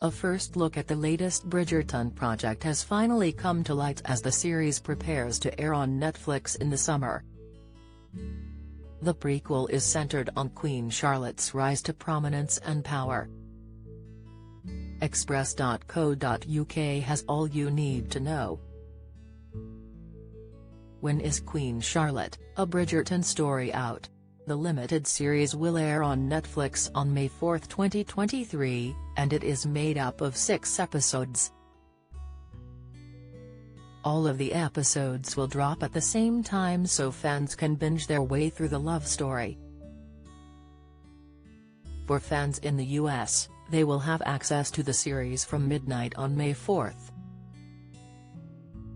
A first look at the latest Bridgerton project has finally come to light as the series prepares to air on Netflix in the summer. The prequel is centered on Queen Charlotte's rise to prominence and power. Express.co.uk has all you need to know. When is Queen Charlotte, a Bridgerton story out? The limited series will air on Netflix on May 4, 2023, and it is made up of 6 episodes. All of the episodes will drop at the same time so fans can binge their way through the love story. For fans in the US, they will have access to the series from midnight on May 4.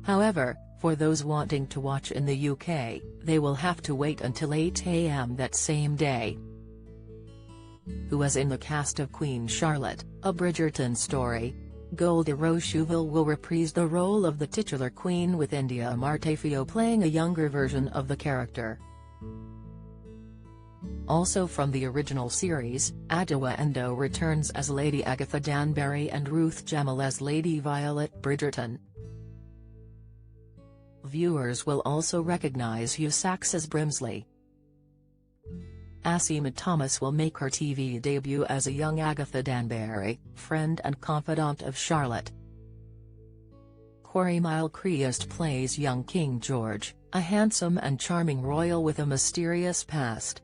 However, for those wanting to watch in the UK, they will have to wait until 8 AM that same day. Who is in the cast of Queen Charlotte, a Bridgerton story? Golda Rosheuvel will reprise the role of the titular queen with India Amartefio playing a younger version of the character. Also from the original series, Adjoa Endo returns as Lady Agatha Danbury and Ruth Gemmell as Lady Violet Bridgerton. Viewers will also recognize Hugh Sachs as Brimsley. Asima Thomas will make her TV debut as a young Agatha Danbury, friend and confidant of Charlotte. Corey Milcreast plays young King George, a handsome and charming royal with a mysterious past.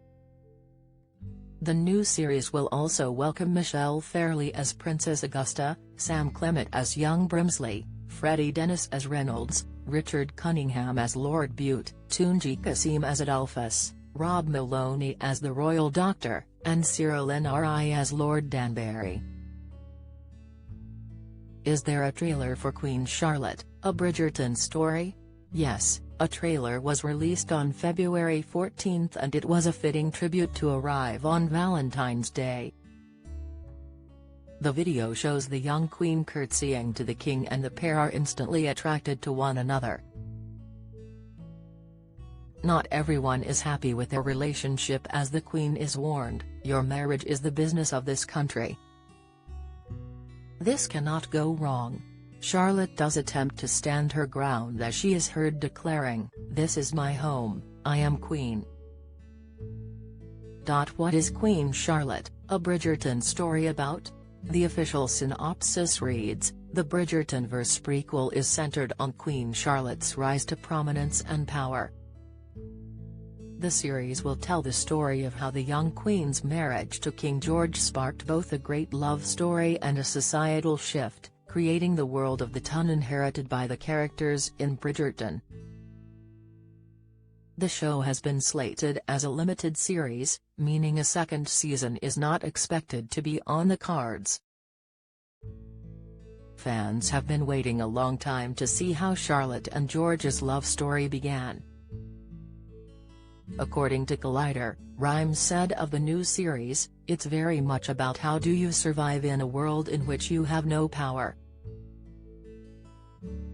The new series will also welcome Michelle Fairley as Princess Augusta, Sam Clement as young Brimsley, Freddie Dennis as Reynolds, Richard Cunningham as Lord Bute, Tunji Kasim as Adolphus, Rob Maloney as the Royal Doctor, and Cyril Nri as Lord Danbury. Is there a trailer for Queen Charlotte, a Bridgerton story? Yes, a trailer was released on February 14 and it was a fitting tribute to arrive on Valentine's Day. The video shows the young queen curtsying to the king and the pair are instantly attracted to one another. Not everyone is happy with their relationship as the queen is warned, "Your marriage is the business of this country. This cannot go wrong." Charlotte does attempt to stand her ground as she is heard declaring, "This is my home, I am queen." What is Queen Charlotte, a Bridgerton story about? The official synopsis reads, "The Bridgertonverse prequel is centered on Queen Charlotte's rise to prominence and power." The series will tell the story of how the young queen's marriage to King George sparked both a great love story and a societal shift, creating the world of the ton inherited by the characters in Bridgerton. The show has been slated as a limited series, meaning a second season is not expected to be on the cards. Fans have been waiting a long time to see how Charlotte and George's love story began. According to Collider, Rhimes said of the new series, "It's very much about how do you survive in a world in which you have no power.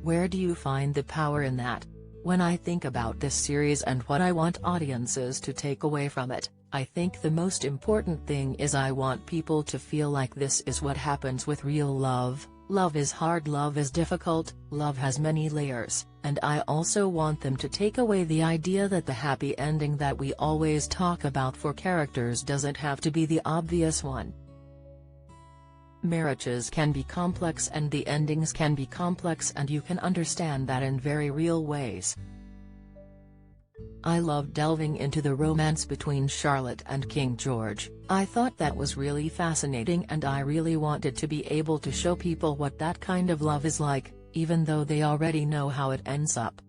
Where do you find the power in that? When I think about this series and what I want audiences to take away from it, I think the most important thing is I want people to feel like this is what happens with real love. Love is hard, love is difficult, love has many layers, and I also want them to take away the idea that the happy ending that we always talk about for characters doesn't have to be the obvious one. Marriages can be complex and the endings can be complex and you can understand that in very real ways." I loved delving into the romance between Charlotte and King George. I thought that was really fascinating and I really wanted to be able to show people what that kind of love is like, even though they already know how it ends up.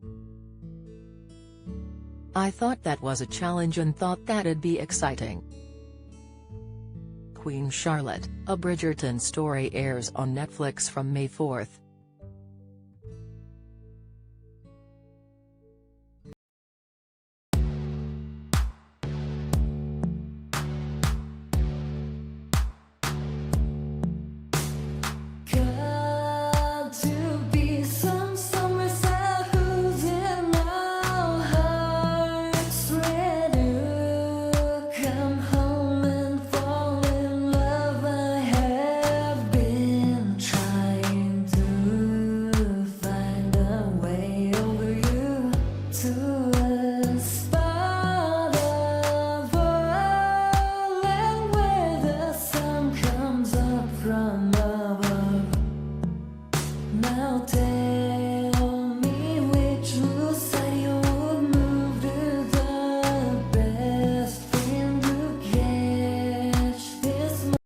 I thought that was a challenge and thought that'd be exciting. Queen Charlotte, a Bridgerton story airs on Netflix from May 4.